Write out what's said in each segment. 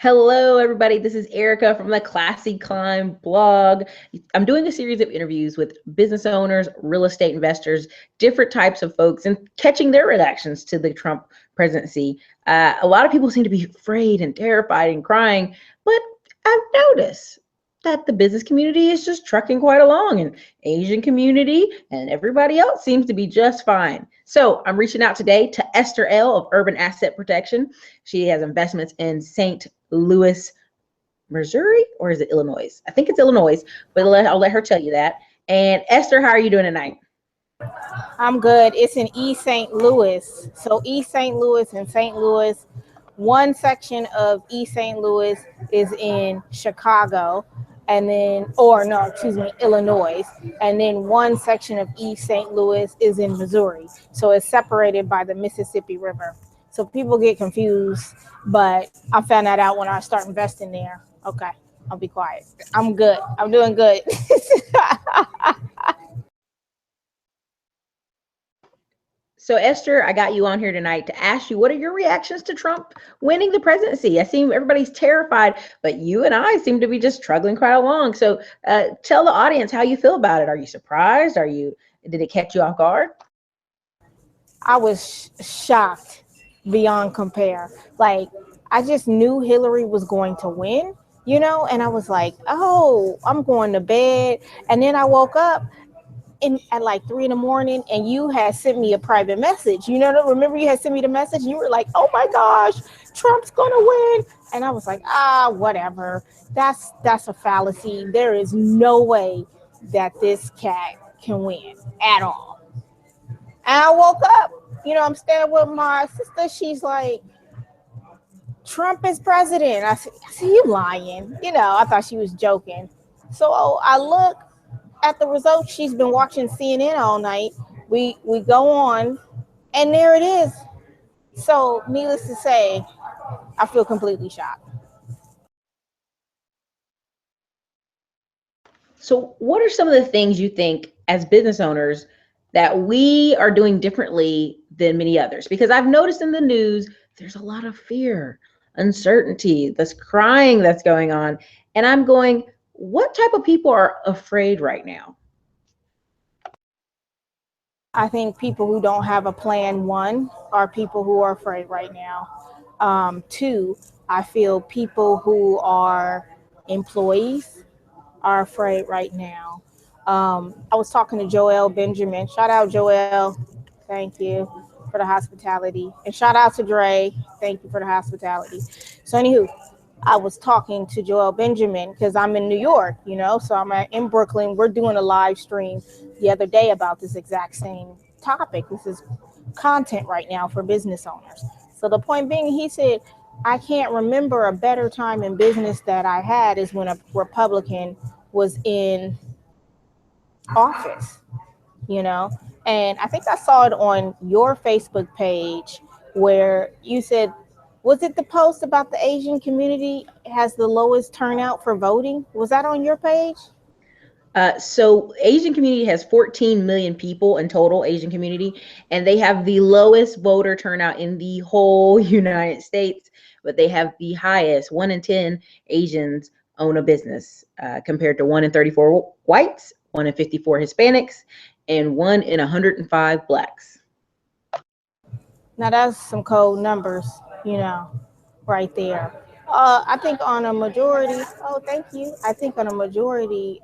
Hello, everybody. This is Erica from the Classy Climb blog. I'm doing a series of interviews with business owners, real estate investors, different types of folks, and catching their reactions to the Trump presidency. A lot of people seem to be afraid and terrified and crying, but I've noticed that the business community is just trucking quite along, and Asian community and everybody else seems to be just fine. So I'm reaching out today to Esther L. of Urban Asset Protection. She has investments in St. Louis, Missouri, or is it Illinois? I think it's Illinois, but I'll let her tell you that. And Esther, how are you doing tonight? I'm good. It's in East St. Louis. So East St. Louis and St. Louis, one section of East St. Louis is in Chicago, and then, or no, excuse me, Illinois. And then one section of East St. Louis is in Missouri. So it's separated by the Mississippi River. So people get confused, but I found that out when I start investing there. Okay, I'll be quiet. I'm good. I'm doing good. So Esther, I got you on here tonight to ask you, what are your reactions to Trump winning the presidency? I see everybody's terrified, but you and I seem to be just struggling quite along. So tell the audience how you feel about it. Are you surprised? Did it catch you off guard? I was shocked beyond compare. Like, I just knew Hillary was going to win, and I was like, oh, I'm going to bed. And then I woke up at like 3 a.m, and you had sent me a private message. Remember you had sent me the message? You were like, oh my gosh, Trump's going to win. And I was like, whatever. That's a fallacy. There is no way that this cat can win at all. And I woke up, I'm staying with my sister. She's like, Trump is president. I said, you lying. I thought she was joking. So I look at the results. She's been watching CNN all night. We go on, and there it is. So needless to say, I feel completely shocked. So what are some of the things you think as business owners that we are doing differently than many others? Because I've noticed in the news, there's a lot of fear, uncertainty, this crying that's going on. And I'm going, what type of people are afraid right now? I think people who don't have a plan, one, are people who are afraid right now. Two, I feel people who are employees are afraid right now. I was talking to Joel Benjamin. Shout out, Joel. Thank you for the hospitality. And shout out to Dre. Thank you for the hospitality. So, anywho, I was talking to Joel Benjamin because I'm in New York, so I'm in Brooklyn. We're doing a live stream the other day about this exact same topic. This is content right now for business owners. So the point being, he said, I can't remember a better time in business that I had is when a Republican was in office, and I think I saw it on your Facebook page where you said, was it the post about the Asian community has the lowest turnout for voting? Was that on your page? So Asian community has 14 million people in total, Asian community, and they have the lowest voter turnout in the whole United States, but they have the highest. 1 in 10 Asians own a business, compared to 1 in 34 whites, 1 in 54 Hispanics, and 1 in 105 blacks. Now that's some cold numbers, right there. I think on a majority, thank you. I think on a majority,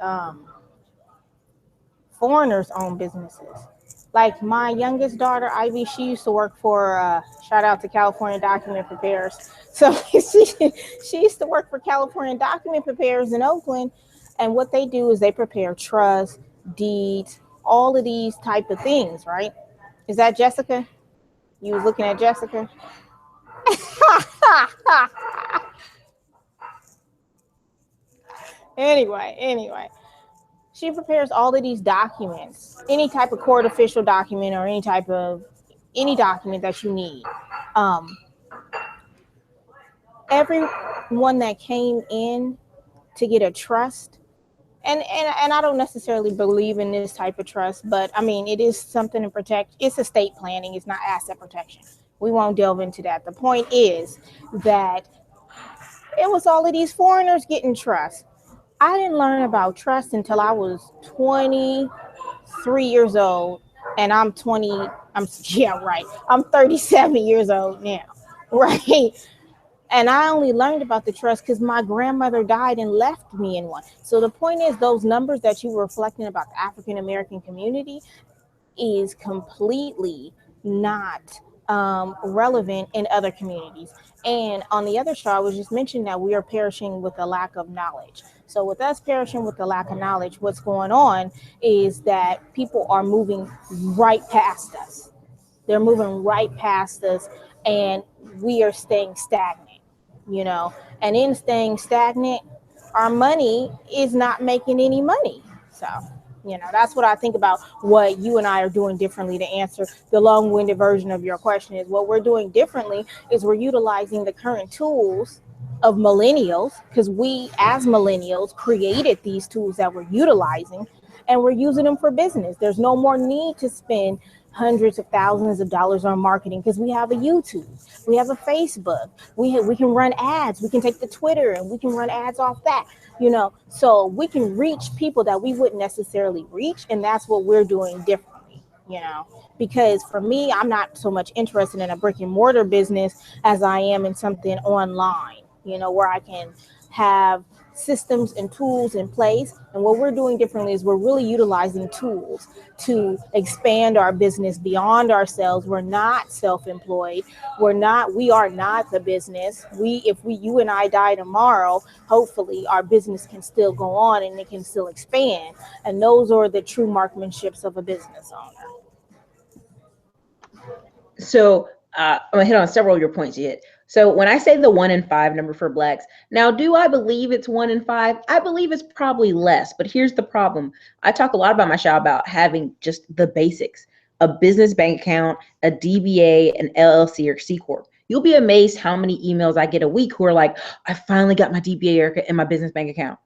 foreigners own businesses. Like my youngest daughter, Ivy, she used to work for, shout out to California Document Preparers. So she used to work for California Document Preparers in Oakland. And what they do is they prepare trusts, deeds, all of these type of things, right? Is that Jessica? You was looking at Jessica? Anyway. She prepares all of these documents, any type of court official document or any document that you need. Everyone that came in to get a trust, and I don't necessarily believe in this type of trust, but I mean, it is something to protect. It's estate planning. It's not asset protection. We won't delve into that. The point is that It was all of these foreigners getting trust. I didn't learn about trust until I was 23 years old, and I'm 20. Yeah, right. I'm 37 years old now, right? And I only learned about the trust because my grandmother died and left me in one. So the point is, those numbers that you were reflecting about the African American community is completely not relevant in other communities. And on the other side, I was just mentioning that we are perishing with a lack of knowledge. So, with us perishing with the lack of knowledge, what's going on is that people are moving right past us. They're moving right past us, and we are staying stagnant, you know. And in staying stagnant, our money is not making any money. So, that's what I think about what you and I are doing differently. To answer the long-winded version of your question, is what we're doing differently is we're utilizing the current tools of millennials, because we as millennials created these tools that we're utilizing, and we're using them for business. There's no more need to spend hundreds of thousands of dollars on marketing because we have a YouTube, we have a Facebook, we can run ads, we can take the Twitter and we can run ads off that, so we can reach people that we wouldn't necessarily reach, and that's what we're doing differently, because for me, I'm not so much interested in a brick and mortar business as I am in something online, where I can have systems and tools in place. And what we're doing differently is we're really utilizing tools to expand our business beyond ourselves. We're not self-employed. We are not the business. If you and I die tomorrow, hopefully our business can still go on and it can still expand. And those are the true marksmanships of a business owner. So I'm gonna hit on several of your points you hit. So when I say the 1 in 5 number for Blacks, now do I believe it's 1 in 5? I believe it's probably less, but here's the problem. I talk a lot about my show about having just the basics: a business bank account, a DBA, an LLC or C Corp. You'll be amazed how many emails I get a week who are like, I finally got my DBA, Erica, in my business bank account.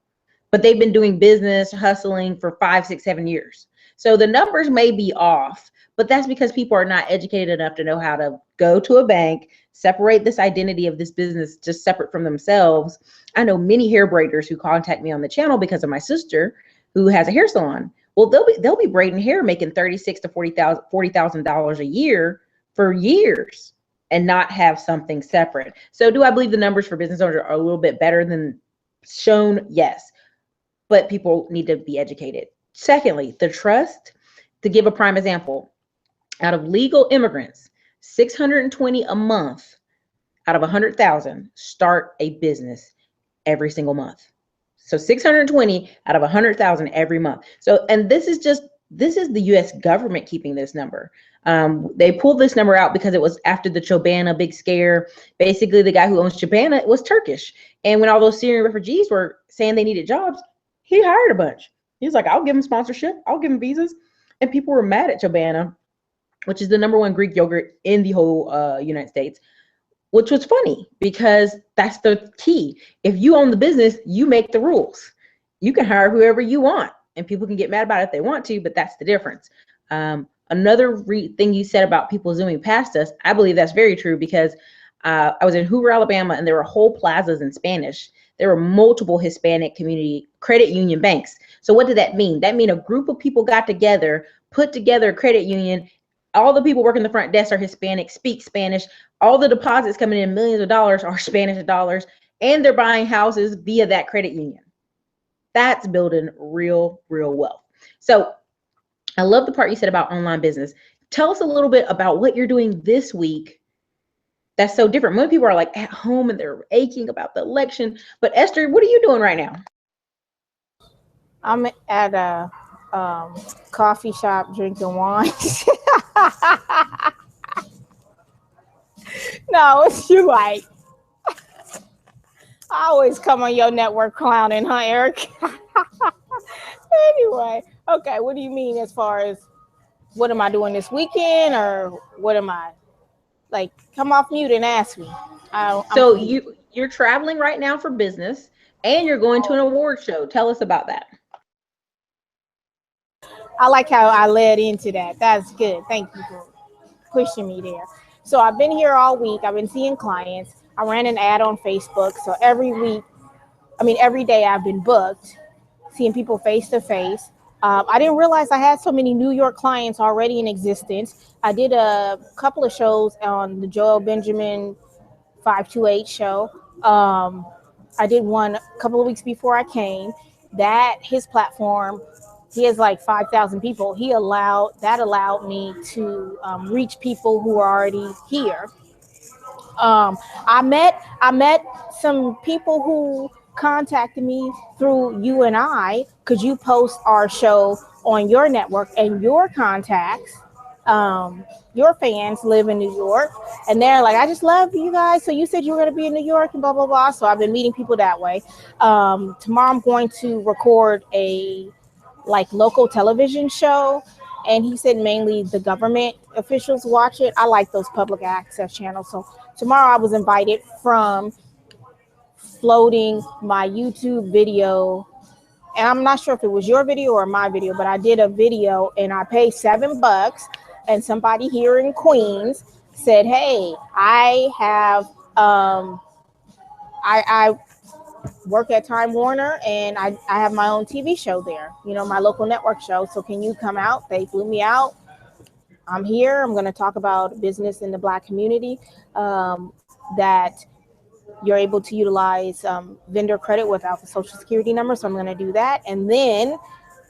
But they've been doing business, hustling for 5, 6, 7 years. So the numbers may be off, but that's because people are not educated enough to know how to go to a bank, separate this identity of this business just separate from themselves. I know many hair braiders who contact me on the channel because of my sister who has a hair salon. Well, they'll be braiding hair, making $36,000 to $40,000 a year for years and not have something separate. So do I believe the numbers for business owners are a little bit better than shown? Yes, but people need to be educated. Secondly, the trust. To give a prime example, out of legal immigrants, 620 a month out of 100,000 start a business every single month. So 620 out of 100,000 every month. So, and this is the US government keeping this number. They pulled this number out because it was after the Chobana big scare. Basically, the guy who owns Chobana was Turkish. And when all those Syrian refugees were saying they needed jobs, he hired a bunch. He's like, I'll give them sponsorship. I'll give them visas. And people were mad at Chobana, which is the #1 Greek yogurt in the whole United States, which was funny because that's the key. If you own the business, you make the rules. You can hire whoever you want, and people can get mad about it if they want to, but that's the difference. Another thing you said about people zooming past us, I believe that's very true because I was in Hoover, Alabama, and there were whole plazas in Spanish. There were multiple Hispanic community credit union banks. So what did that mean? That mean a group of people got together, put together a credit union. All the people working the front desk are Hispanic, speak Spanish. All the deposits coming in, millions of dollars, are Spanish dollars, and they're buying houses via that credit union. That's building real wealth. So I love the part you said about online business. Tell us a little bit about what you're doing this week that's so different. Most people are like at home and they're aching about the election. But Esther, what are you doing right now? I'm at a coffee shop drinking wine. No, it's you like. I always come on your network clowning, huh, Eric? Anyway, okay, what do you mean as far as what am I doing this weekend, or what am I like? Come off mute and ask me. So you're traveling right now for business, and you're going to an award show. Tell us about that. I like how I led into that. That's good. Thank you for pushing me there. So I've been here all week. I've been seeing clients. I ran an ad on Facebook. So every day I've been booked, seeing people face to face. I didn't realize I had so many New York clients already in existence. I did a couple of shows on the Joel Benjamin 528 show. I did one a couple of weeks before I came. That his platform, he has like 5,000 people. Allowed me to reach people who are already here. I met some people who contacted me through you and I. Could you post our show on your network? And your contacts, your fans live in New York, and they're like, I just love you guys. So you said you were going to be in New York and blah blah blah. So I've been meeting people that way. Tomorrow I'm going to record a like local television show, and he said mainly the government officials watch it. I like those public access channels. So tomorrow I was invited from floating my YouTube video, and I'm not sure if it was your video or my video, but I did a video and I paid $7, and somebody here in Queens said, hey, I have I work at Time Warner, and I have my own TV show there, my local network show. So can you come out? They flew me out. I'm here. I'm going to talk about business in the Black community, that you're able to utilize vendor credit without the social security number. So I'm going to do that. And then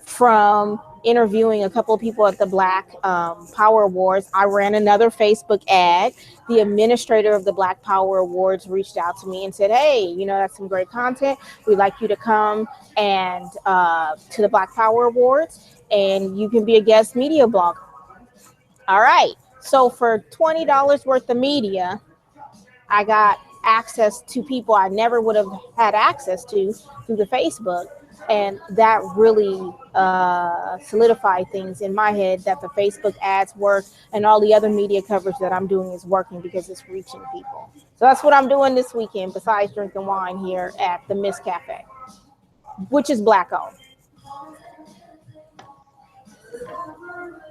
from interviewing a couple of people at the Black Power Awards, I ran another Facebook ad. The administrator of the Black Power Awards reached out to me and said, hey, that's some great content. We'd like you to come and to the Black Power Awards, and you can be a guest media blogger. All right. So for $20 worth of media, I got access to people I never would have had access to through the Facebook. And that really solidified things in my head that the Facebook ads work, and all the other media coverage that I'm doing is working because it's reaching people. So that's what I'm doing this weekend, besides drinking wine here at the Miss Cafe, which is Black owned.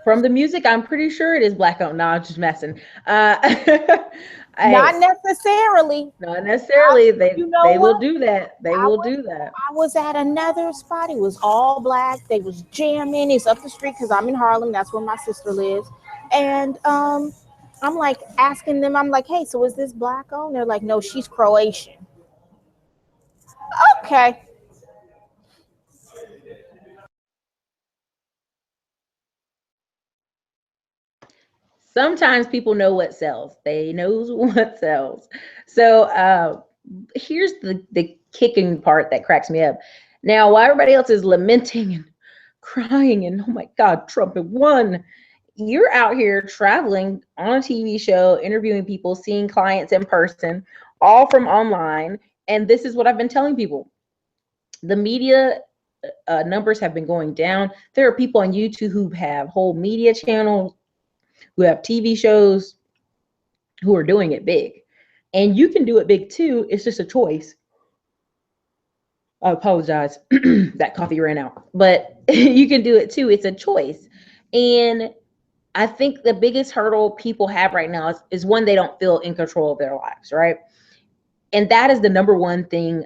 From the music, I'm pretty sure it is Black owned. No, I'm just messing. Not necessarily. Not necessarily. They will do that. They will do that. I was at another spot. It was all Black. They was jamming. It's up the street because I'm in Harlem. That's where my sister lives. And I'm like asking them, I'm like, hey, so is this Black owned? They're like, no, she's Croatian. Okay. Sometimes people know what sells. They knows what sells. So here's the kicking part that cracks me up. Now, while everybody else is lamenting and crying and, oh my God, Trump had won, you're out here traveling on a TV show, interviewing people, seeing clients in person, all from online. And this is what I've been telling people. The media numbers have been going down. There are people on YouTube who have whole media channels, who have TV shows, who are doing it big. And you can do it big too. It's just a choice. I apologize. That coffee ran out. But you can do it too. It's a choice. And I think the biggest hurdle people have right now is one, they don't feel in control of their lives, right? And that is the number one thing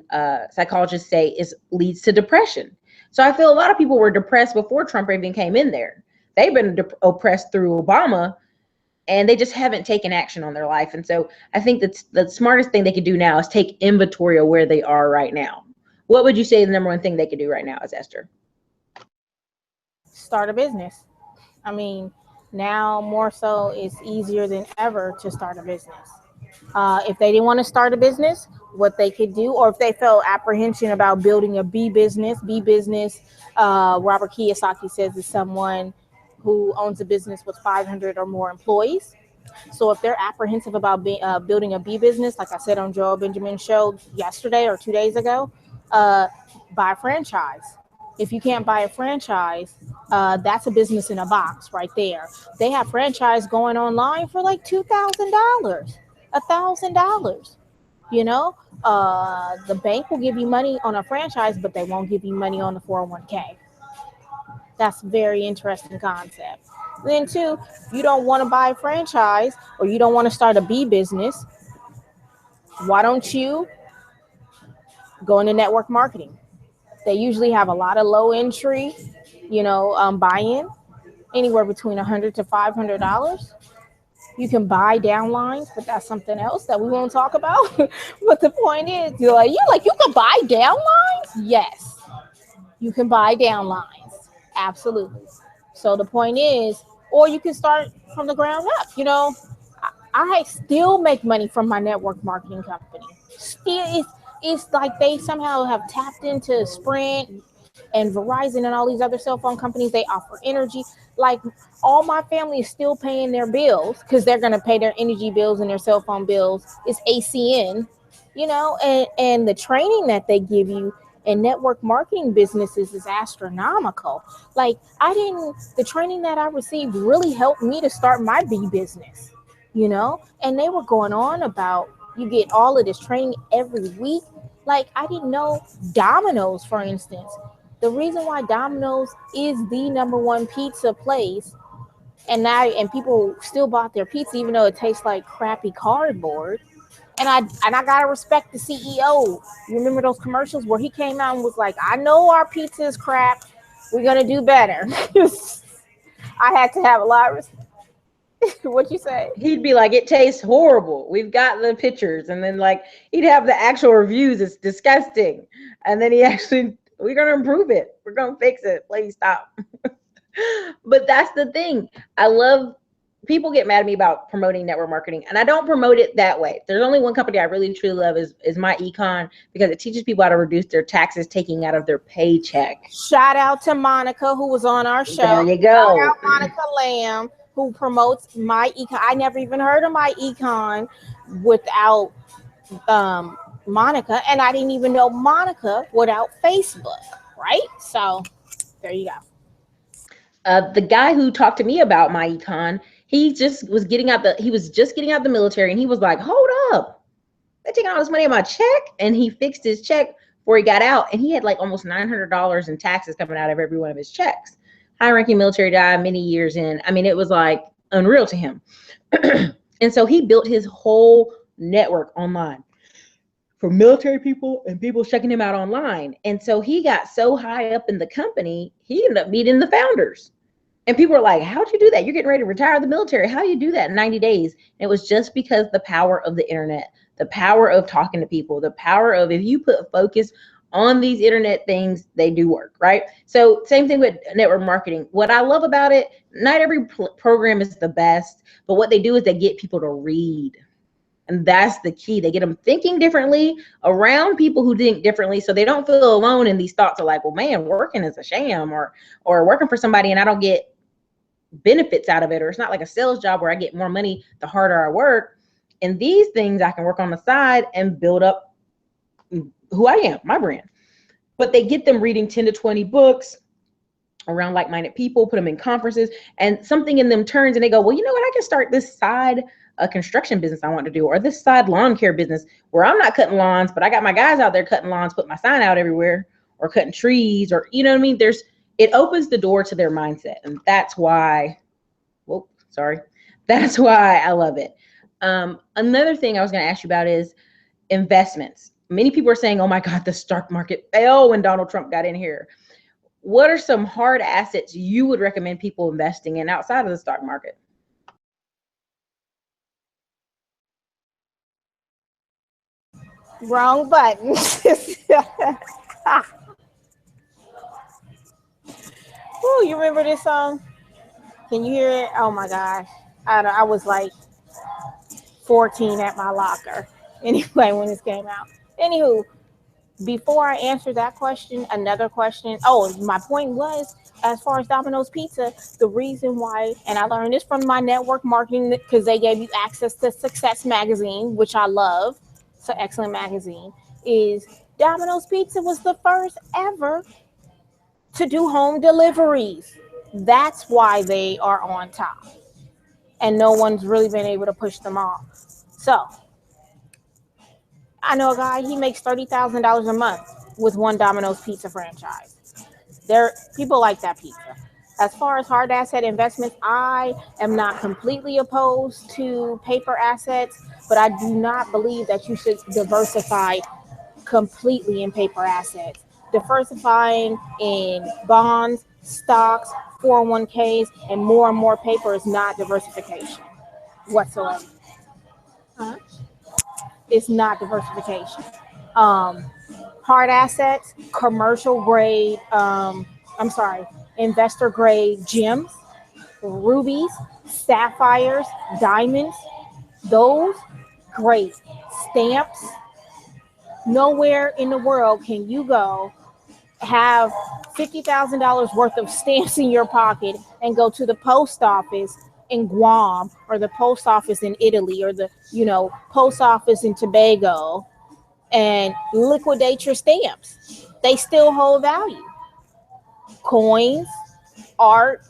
psychologists say leads to depression. So I feel a lot of people were depressed before Trump even came in there. They've been oppressed through Obama, and they just haven't taken action on their life. And so I think that's the smartest thing they could do now is take inventory of where they are right now. What would you say the number one thing they could do right now is, Esther? Start a business. I mean, now more so it's easier than ever to start a business. If they didn't want to start a business, what they could do, or if they felt apprehension about building a B business, Robert Kiyosaki says is someone who owns a business with 500 or more employees. So if they're apprehensive about building a B business, like I said on Joel Benjamin's show yesterday or 2 days ago, buy a franchise. If you can't buy a franchise, that's a business in a box right there. They have franchise going online for like $2,000, $1,000. The bank will give you money on a franchise, but they won't give you money on the 401k. That's a very interesting concept. Then two, if you don't want to buy a franchise or you don't want to start a B business, why don't you go into network marketing? They usually have a lot of low entry, buy-in, anywhere between $100 to $500. You can buy downlines, but that's something else that we won't talk about. But the point is, you can buy downlines? Yes, you can buy downlines. Absolutely. So the point is, or you can start from the ground up. I still make money from my network marketing company. Still, it's like they somehow have tapped into Sprint and Verizon and all these other cell phone companies. They offer energy. Like all my family is still paying their bills because they're gonna pay their energy bills and their cell phone bills. It's ACN, and the training that they give you in network marketing businesses is astronomical. Like the training that I received really helped me to start my B business, and they were going on about you get all of this training every week. Like I didn't know Domino's, for instance. The reason why Domino's is the number one pizza place, and people still bought their pizza even though it tastes like crappy cardboard. And I gotta respect the CEO. You remember those commercials where he came out and was like, "I know our pizza is crap. We're gonna do better." I had to have a lot of respect. What you say? He'd be like, it tastes horrible. We've got the pictures. And then like he'd have the actual reviews. It's disgusting. And then we're gonna improve it. We're gonna fix it. Please stop. But that's the thing. I love people get mad at me about promoting network marketing, and I don't promote it that way. There's only one company I really truly love is my econ, because it teaches people how to reduce their taxes taking out of their paycheck. Shout out to Monica, who was on our show. There you go. Shout out Monica Lamb, who promotes my econ. I never even heard of my econ without Monica, and I didn't even know Monica without Facebook, right? So there you go. The guy who talked to me about my econ, he was just getting out the military, and he was like, hold up, they're taking all this money on my check. And he fixed his check before he got out, and he had like almost $900 in taxes coming out of every one of his checks. High ranking military guy, many years in. I mean, it was like unreal to him. And so he built his whole network online for military people and people checking him out online. And so he got so high up in the company, he ended up meeting the founders. And people were like, how'd you do that? You're getting ready to retire the military. How do you do that in 90 days? And it was just because the power of the internet, the power of talking to people, the power of, if you put focus on these internet things, they do work, right? So same thing with network marketing. What I love about it, not every program is the best, but what they do is they get people to read. And that's the key. They get them thinking differently around people who think differently, so they don't feel alone in these thoughts of like, well, man, working is a sham, or working for somebody and I don't get benefits out of it, or it's not like a sales job where I get more money the harder I work. And these things I can work on the side and build up who I am, my brand. But they get them reading 10 to 20 books around like-minded people, put them in conferences, and something in them turns and they go, well, you know what, I can start this side construction business I want to do, or this side lawn care business where I'm not cutting lawns, but I got my guys out there cutting lawns, put my sign out everywhere, or cutting trees, or you know what I mean? It opens the door to their mindset, and that's why I love it. Another thing I was going to ask you about is investments. Many people are saying, oh my God, the stock market fell when Donald Trump got in here. What are some hard assets you would recommend people investing in outside of the stock market? Wrong button. Oh, you remember this song? Can you hear it? Oh my gosh. I was like 14 at my locker. Anyway, when this came out. Anywho, before I answer that question, another question. Oh, my point was, as far as Domino's Pizza, the reason why, and I learned this from my network marketing because they gave you access to Success Magazine, which I love. It's an excellent magazine. Is Domino's Pizza was the first ever to do home deliveries. That's why they are on top. And no one's really been able to push them off. So I know a guy, he makes $30,000 a month with one Domino's Pizza franchise. There, people like that pizza. As far as hard asset investments, I am not completely opposed to paper assets, but I do not believe that you should diversify completely in paper assets. Diversifying in bonds, stocks, 401ks, and more paper is not diversification whatsoever. Uh, it's not diversification. Um, Hard assets, commercial grade, I'm sorry, investor grade gems, rubies, sapphires, diamonds, those great. Stamps, nowhere in the world can you go have $50,000 worth of stamps in your pocket and go to the post office in Guam or the post office in Italy or the post office in Tobago and liquidate your stamps. They still hold value. Coins, art,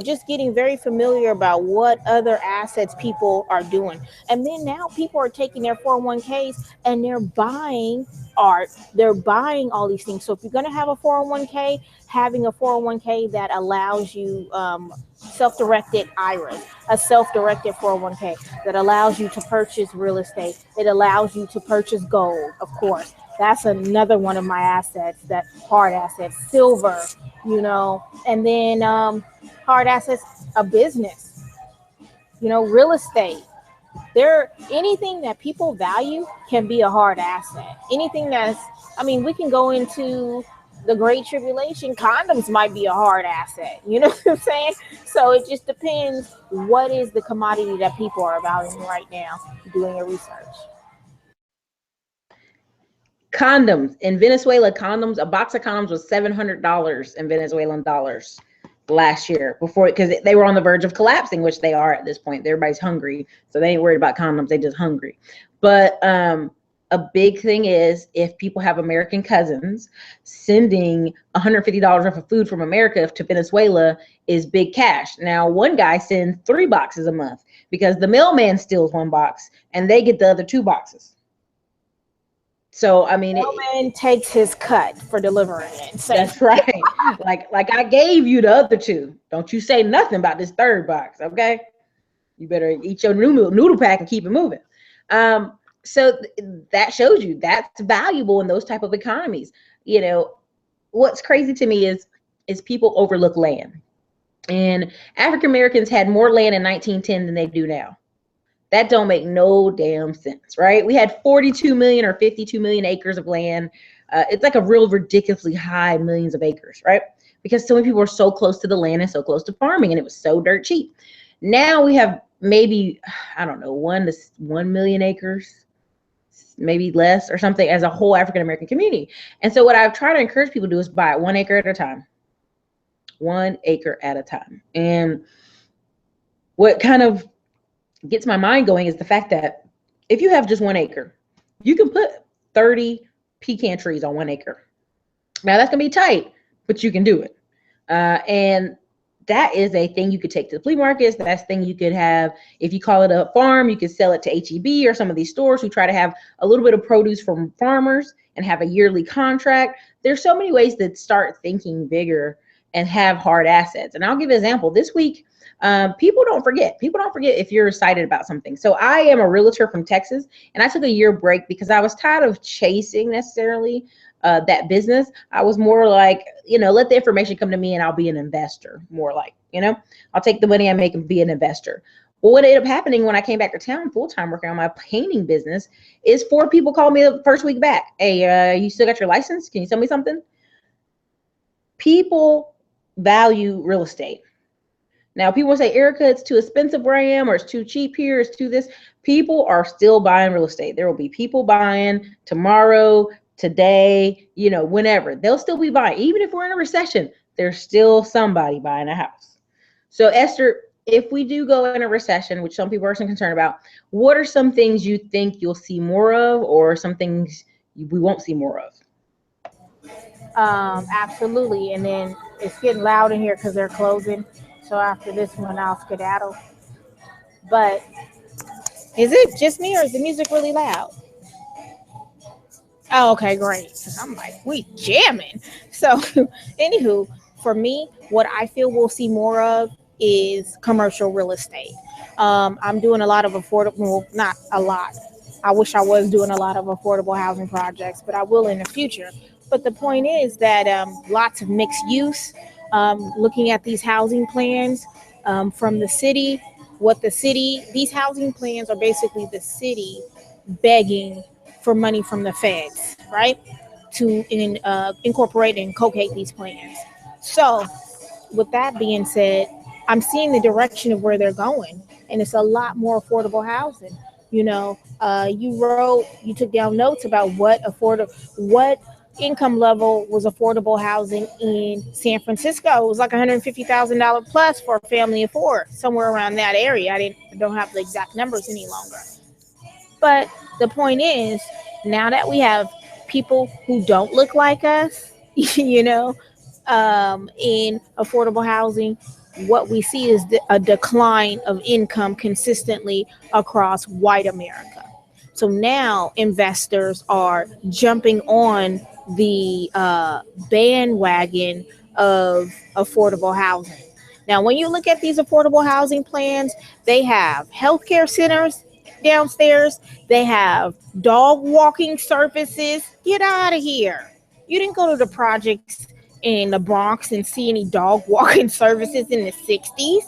just getting very familiar about what other assets people are doing. And then now people are taking their 401ks and they're buying art, they're buying all these things. So if you're going to have a 401k, having a 401k that allows you self-directed IRAs, a self-directed 401k that allows you to purchase real estate, it allows you to purchase gold, of course. That's another one of my assets, that hard assets, silver, and then hard assets, a business, real estate. Anything that people value can be a hard asset. Anything we can go into the great tribulation. Condoms might be a hard asset. You know what I'm saying? So it just depends what is the commodity that people are valuing right now, doing your research. Condoms in Venezuela, a box of condoms was $700 in Venezuelan dollars last year, before, because they were on the verge of collapsing, which they are at this point. Everybody's hungry, so they ain't worried about condoms, they just hungry. But a big thing is, if people have American cousins, sending $150 worth of food from America to Venezuela is big cash. Now, one guy sends 3 boxes a month because the mailman steals 1 box and they get the other 2 boxes. So I mean, mailman takes his cut for delivering it. So. That's right. like I gave you the other 2. Don't you say nothing about this 3rd box, okay? You better eat your noodle pack and keep it moving. So that shows you that's valuable in those type of economies. What's crazy to me is people overlook land, and African Americans had more land in 1910 than they do now. That don't make no damn sense, right? We had 42 million or 52 million acres of land. It's like a real ridiculously high millions of acres, right? Because so many people were so close to the land and so close to farming, and it was so dirt cheap. Now we have maybe, I don't know, 1 to 1 million acres, maybe less or something, as a whole African American community. And so what I've tried to encourage people to do is buy 1 acre at a time. 1 acre at a time. And what kind of gets my mind going is the fact that if you have just 1 acre, you can put 30 pecan trees on 1 acre. Now that's gonna be tight, but you can do it. And that is a thing you could take to the flea markets. That's a thing you could have, if you call it a farm, you could sell it to HEB or some of these stores who try to have a little bit of produce from farmers and have a yearly contract. There's so many ways to start thinking bigger and have hard assets. And I'll give an example. This week, people don't forget if you're excited about something. So I am a realtor from Texas, and I took a year break because I was tired of chasing necessarily that business. I was more like, let the information come to me and I'll be an investor, more like, I'll take the money I make and be an investor. Well, what ended up happening when I came back to town full-time working on my painting business is 4 people called me the first week back. Hey, you still got your license? Can you tell me something? People value real estate. Now, people say, Erica, it's too expensive where I am, or it's too cheap here, it's too this. People are still buying real estate. There will be people buying tomorrow, today, whenever. They'll still be buying. Even if we're in a recession, there's still somebody buying a house. So, Esther, if we do go in a recession, which some people are concerned about, what are some things you think you'll see more of, or some things we won't see more of? Absolutely. And then it's getting loud in here because they're closing. So after this one, I'll skedaddle. But is it just me, or is the music really loud? Oh, okay, great. I'm like, we jamming. So, anywho, for me, what I feel we'll see more of is commercial real estate. I'm doing a lot of affordable, well, not a lot. I wish I was doing a lot of affordable housing projects, but I will in the future. But the point is that lots of mixed use, looking at these housing plans from the city, these housing plans are basically the city begging for money from the feds, right? To incorporate and co-create these plans. So, with that being said, I'm seeing the direction of where they're going, and it's a lot more affordable housing. You took down notes about what income level was affordable housing in San Francisco. It was like $150,000 plus for a family of four, somewhere around that area. Don't have the exact numbers any longer. But the point is, now that we have people who don't look like us, in affordable housing, what we see is a decline of income consistently across white America. So now investors are jumping on the bandwagon of affordable housing. Now, when you look at these affordable housing plans, they have healthcare centers downstairs, they have dog walking services. Get out of here. You didn't go to the projects in the Bronx and see any dog walking services in the 60s.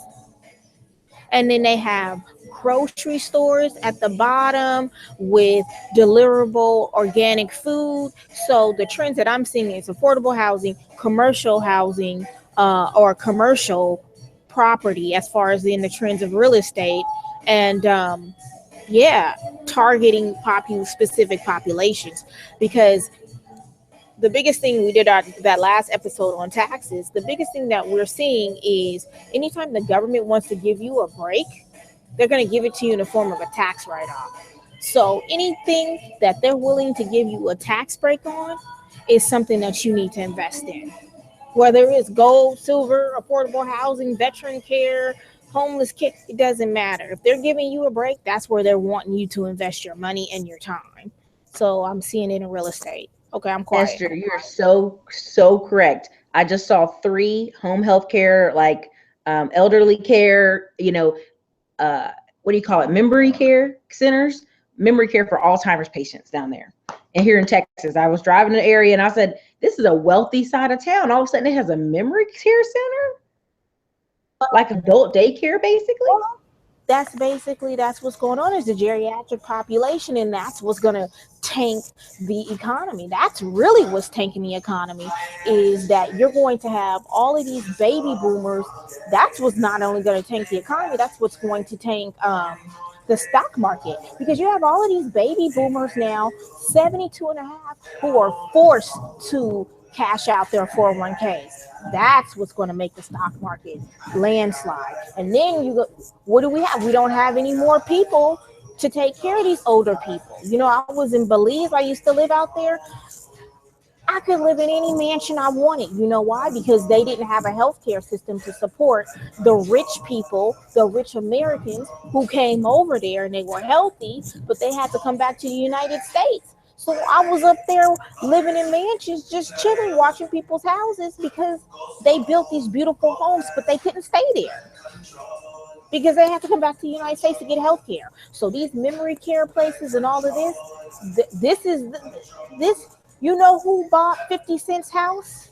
And then they have grocery stores at the bottom with deliverable organic food. So the trends that I'm seeing is affordable housing, or commercial property as far as in the trends of real estate. And yeah, targeting specific populations, because the biggest thing we did that last episode on taxes, the biggest thing that we're seeing is anytime the government wants to give you a break, they're going to give it to you in the form of a tax write-off. So anything that they're willing to give you a tax break on is something that you need to invest in. Whether it's gold, silver, affordable housing, veteran care, homeless care, it doesn't matter. If they're giving you a break, that's where they're wanting you to invest your money and your time. So I'm seeing it in real estate. Okay, I'm quiet. Esther, you're so correct. I just saw 3 home health care, like elderly care, what do you call it? Memory care centers, memory care for Alzheimer's patients down there. And here in Texas, I was driving the area and I said, this is a wealthy side of town. All of a sudden it has a memory care center, like adult daycare, basically. That's what's going on, is the geriatric population, and that's what's going to tank the economy. That's really what's tanking the economy, is that you're going to have all of these baby boomers. That's what's not only going to tank the economy, that's what's going to tank the stock market, because you have all of these baby boomers now, 72 and a half, who are forced to cash out their 401ks. That's what's going to make the stock market landslide. And then you go, what do we have? We don't have any more people to take care of these older people. I was in Belize. I used to live out there. I could live in any mansion I wanted. You know why? Because they didn't have a healthcare system to support the rich people, the rich Americans who came over there, and they were healthy, but they had to come back to the United States. So I was up there living in mansions, just chilling, watching people's houses, because they built these beautiful homes, but they couldn't stay there because they had to come back to the United States to get health care. So these memory care places and all of this, you know who bought 50 Cent's house?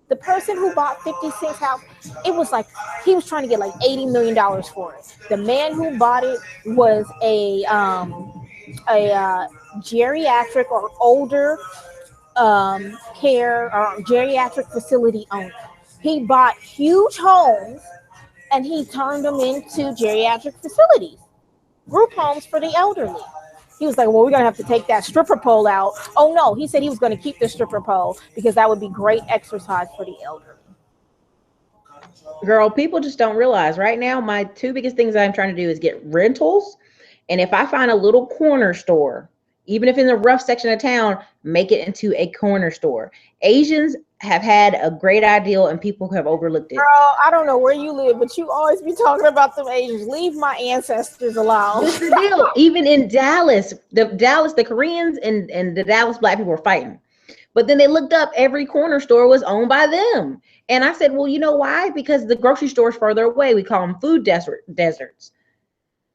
The person who bought 50 Cent's house, it was like he was trying to get like $80 million for it. The man who bought it was a geriatric or older care or geriatric facility owner. He bought huge homes and he turned them into geriatric facilities, group homes for the elderly. He was like, well, we're going to have to take that stripper pole out. Oh, no, he said he was going to keep the stripper pole because that would be great exercise for the elderly. Girl, people just don't realize right now, my 2 biggest things I'm trying to do is get rentals. And if I find a little corner store, even if in the rough section of town, make it into a corner store. Asians have had a great ideal and people have overlooked it. Girl, I don't know where you live, but you always be talking about them Asians. Leave my ancestors alone. This is the deal. Even in Dallas, the Koreans and the Dallas black people were fighting. But then they looked up, every corner store was owned by them. And I said, well, you know why? Because the grocery store is further away. We call them food deserts.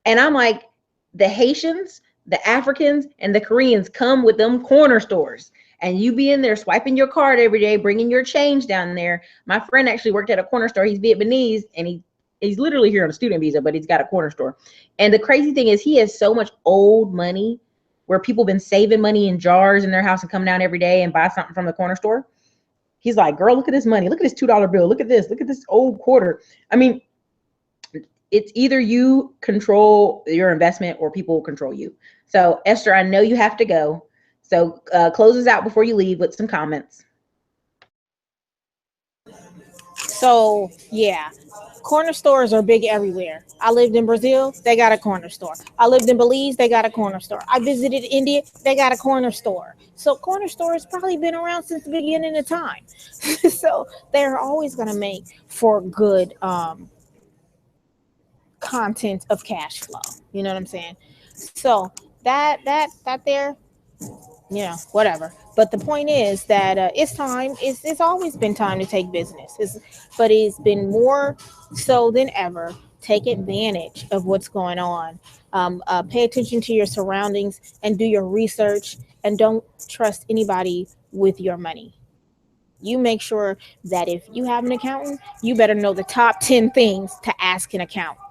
And I'm like, the Haitians, the Africans, and the Koreans come with them corner stores. And you be in there swiping your card every day, bringing your change down there. My friend actually worked at a corner store. He's Vietnamese, and he's literally here on a student visa, but he's got a corner store. And the crazy thing is, he has so much old money where people have been saving money in jars in their house and come down every day and buy something from the corner store. He's like, girl, look at this money. Look at this $2 bill. Look at this. Look at this old quarter. I mean, it's either you control your investment or people will control you. So Esther, I know you have to go. So close us out before you leave with some comments. So yeah, corner stores are big everywhere. I lived in Brazil, they got a corner store. I lived in Belize, they got a corner store. I visited India, they got a corner store. So corner stores probably been around since the beginning of time. So they're always going to make for good content of cash flow. You know what I'm saying? So that there, you know, whatever. But the point is that it's time. It's always been time to take business. But it's been more so than ever. Take advantage of what's going on. Pay attention to your surroundings and do your research. And don't trust anybody with your money. You make sure that if you have an accountant, you better know the top 10 things to ask an accountant.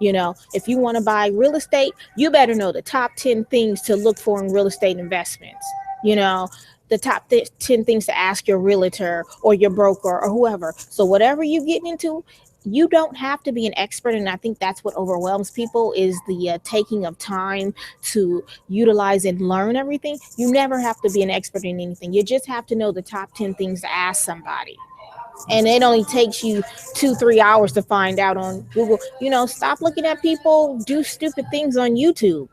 You know, if you want to buy real estate, you better know the top 10 things to look for in real estate investments. You know, the top 10 things to ask your realtor or your broker or whoever. So whatever you're getting into, you don't have to be an expert. And I think that's what overwhelms people is the taking of time to utilize and learn everything. You never have to be an expert in anything. You just have to know the top 10 things to ask somebody. And it only takes you 2-3 hours to find out on Google. You know, stop looking at people do stupid things on YouTube.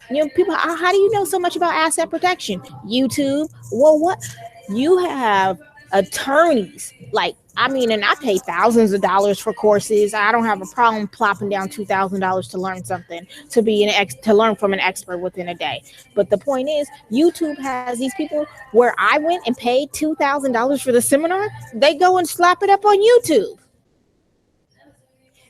You know, people, how do you know so much about asset protection? YouTube. Well, what? You have attorneys. Like, I mean, and I pay thousands of dollars for courses. I don't have a problem plopping down $2,000 to learn something, to learn from an expert within a day. But the point is, YouTube has these people where I went and paid $2,000 for the seminar. They go and slap it up on YouTube.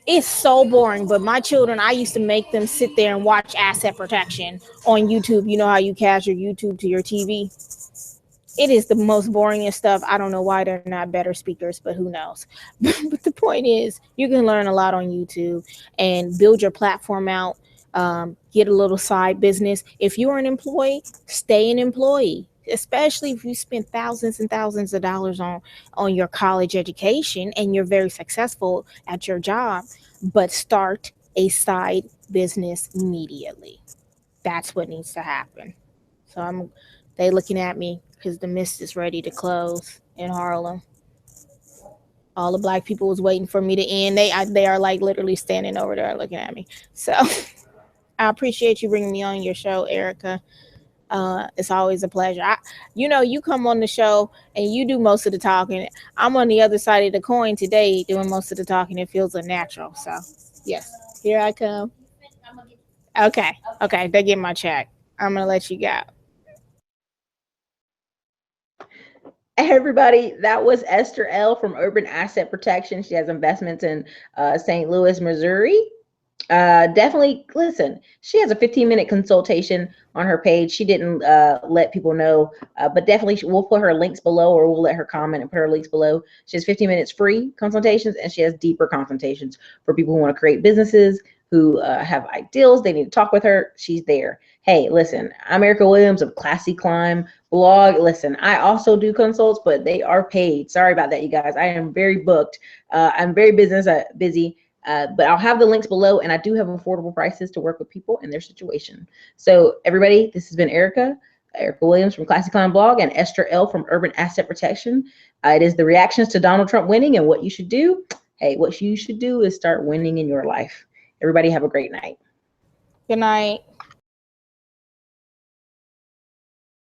It's so boring, but my children, I used to make them sit there and watch asset protection on YouTube. You know how you cast your YouTube to your TV? It is the most boringest stuff. I don't know why they're not better speakers, but who knows? But the point is, you can learn a lot on YouTube and build your platform out, get a little side business. If you're an employee, stay an employee, especially if you spend thousands and thousands of dollars on your college education and you're very successful at your job, but start a side business immediately. That's what needs to happen. So they looking at me because the mist is ready to close in Harlem. All the black people was waiting for me to end. They are like literally standing over there looking at me. So I appreciate you bringing me on your show, Erica. It's always a pleasure. You come on the show and you do most of the talking. I'm on the other side of the coin today doing most of the talking. It feels unnatural. So yes, here I come. Okay. They get my check. I'm going to let you go. Hey everybody, that was Esther L. from Urban Asset Protection. She has investments in St. Louis, Missouri. Definitely listen. She has a 15-minute consultation on her page. She didn't let people know, but definitely we'll put her links below, or we'll let her comment and put her links below. She has 15 minutes free consultations, and she has deeper consultations for people who want to create businesses, who have ideals. They need to talk with her. She's there. Hey, listen, I'm Erica Williams of Classy Climb blog. Listen, I also do consults, but they are paid. Sorry about that, you guys. I am very booked. I'm very busy. But I'll have the links below, and I do have affordable prices to work with people in their situation. So everybody, this has been Erica Williams from Classy Climb blog, and Esther L. from Urban Asset Protection. It is the reactions to Donald Trump winning and what you should do. Hey, what you should do is start winning in your life. Everybody have a great night. Good night.